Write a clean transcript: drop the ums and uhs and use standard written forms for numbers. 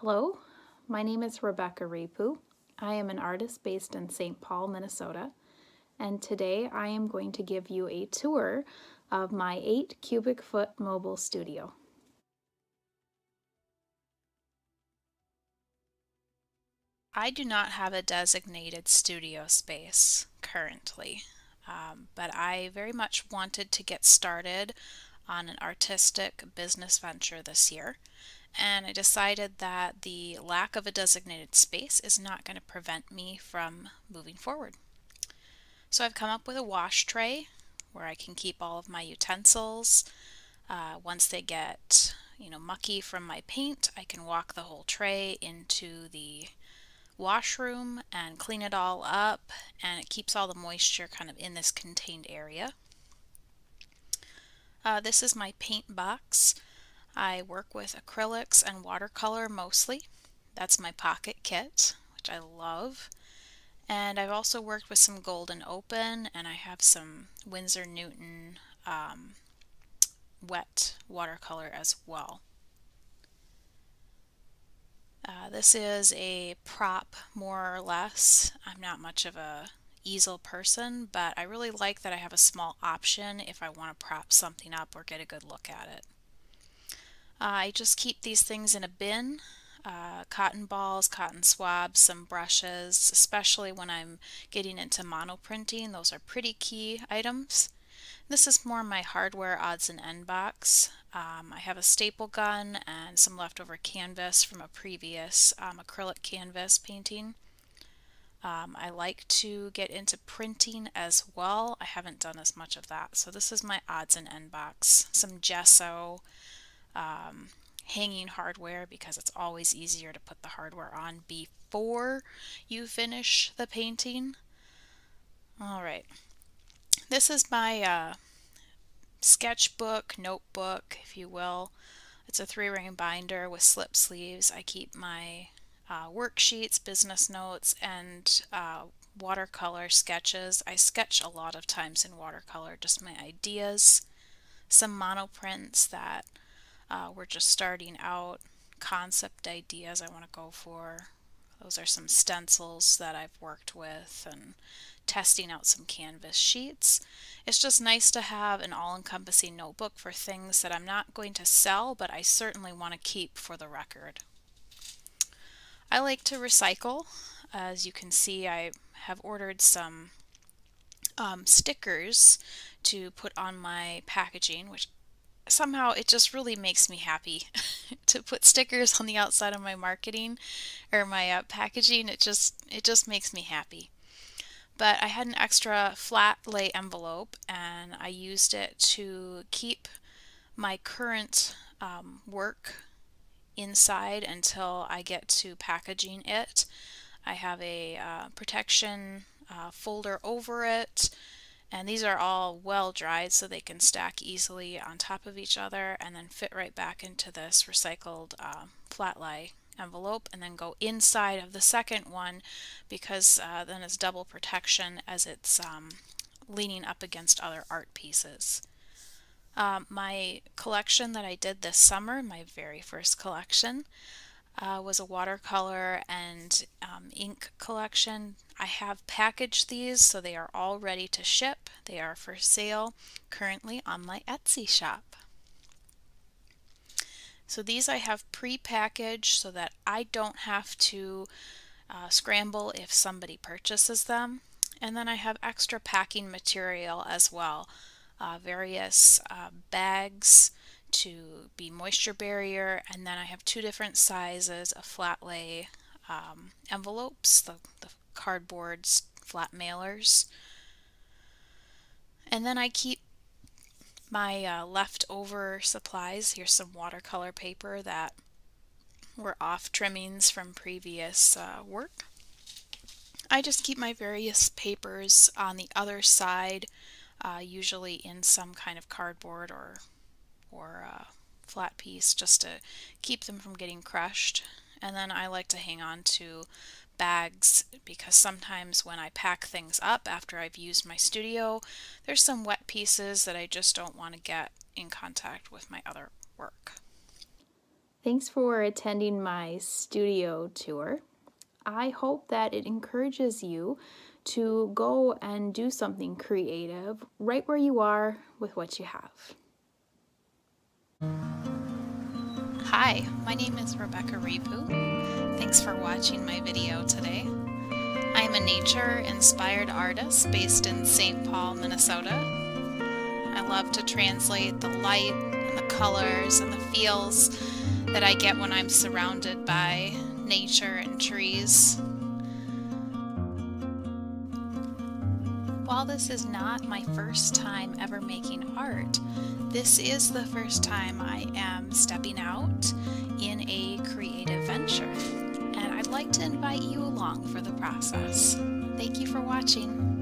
Hello, my name is Rebecca Repu. I am an artist based in St. Paul, Minnesota, and today I am going to give you a tour of my 8 cubic foot mobile studio. I do not have a designated studio space currently, but I very much wanted to get started on an artistic business venture this year, and I decided that the lack of a designated space is not going to prevent me from moving forward. So I've come up with a wash tray where I can keep all of my utensils. Once they get, mucky from my paint, I can walk the whole tray into the washroom and clean it all up, and it keeps all the moisture kind of in this contained area. This is my paint box. I work with acrylics and watercolor mostly. That's my pocket kit, which I love. And I've also worked with some Golden Open, and I have some Winsor Newton wet watercolor as well. This is a prop, more or less. I'm not much of a easel person, but I really like that I have a small option if I want to prop something up or get a good look at it. I just keep these things in a bin. Cotton balls, cotton swabs, some brushes, especially when I'm getting into monoprinting. Those are pretty key items. This is more my hardware odds and end box. I have a staple gun and some leftover canvas from a previous acrylic canvas painting. I like to get into printing as well. I haven't done as much of that. So this is my odds and end box. Some gesso, hanging hardware, because it's always easier to put the hardware on before you finish the painting. Alright, this is my sketchbook, notebook, if you will. It's a 3-ring binder with slip sleeves. I keep my worksheets, business notes, and watercolor sketches. I sketch a lot of times in watercolor, just my ideas. Some monoprints that we're just starting out, concept ideas I want to go for. Those are some stencils that I've worked with and testing out some canvas sheets. It's just nice to have an all-encompassing notebook for things that I'm not going to sell, but I certainly want to keep for the record. I like to recycle. As you can see, I have ordered some stickers to put on my packaging, which somehow it just really makes me happy to put stickers on the outside of my marketing or my packaging. It just makes me happy. But I had an extra flat lay envelope, and I used it to keep my current work inside until I get to packaging it. I have a protection folder over it, and these are all well dried so they can stack easily on top of each other and then fit right back into this recycled flat lie envelope, and then go inside of the second one, because then it's double protection as it's leaning up against other art pieces. My collection that I did this summer, my very first collection, was a watercolor and ink collection. I have packaged these so they are all ready to ship. They are for sale currently on my Etsy shop. So these I have pre-packaged so that I don't have to scramble if somebody purchases them. And then I have extra packing material as well. Various bags to be moisture barrier, and then I have 2 different sizes of flat lay envelopes, the cardboard flat mailers. And then I keep my leftover supplies. Here's some watercolor paper that were off trimmings from previous work. I just keep my various papers on the other side, usually in some kind of cardboard or flat piece, just to keep them from getting crushed. And then I like to hang on to bags, because sometimes when I pack things up after I've used my studio, there's some wet pieces that I just don't want to get in contact with my other work. Thanks for attending my studio tour. I hope that it encourages you to go and do something creative right where you are with what you have. Hi, my name is Rebecca Repu. Thanks for watching my video today. I am a nature-inspired artist based in St. Paul, Minnesota. I love to translate the light and the colors and the feels that I get when I'm surrounded by nature and trees. While this is not my first time ever making art, this is the first time I am stepping out in a creative venture, and I'd like to invite you along for the process. Thank you for watching.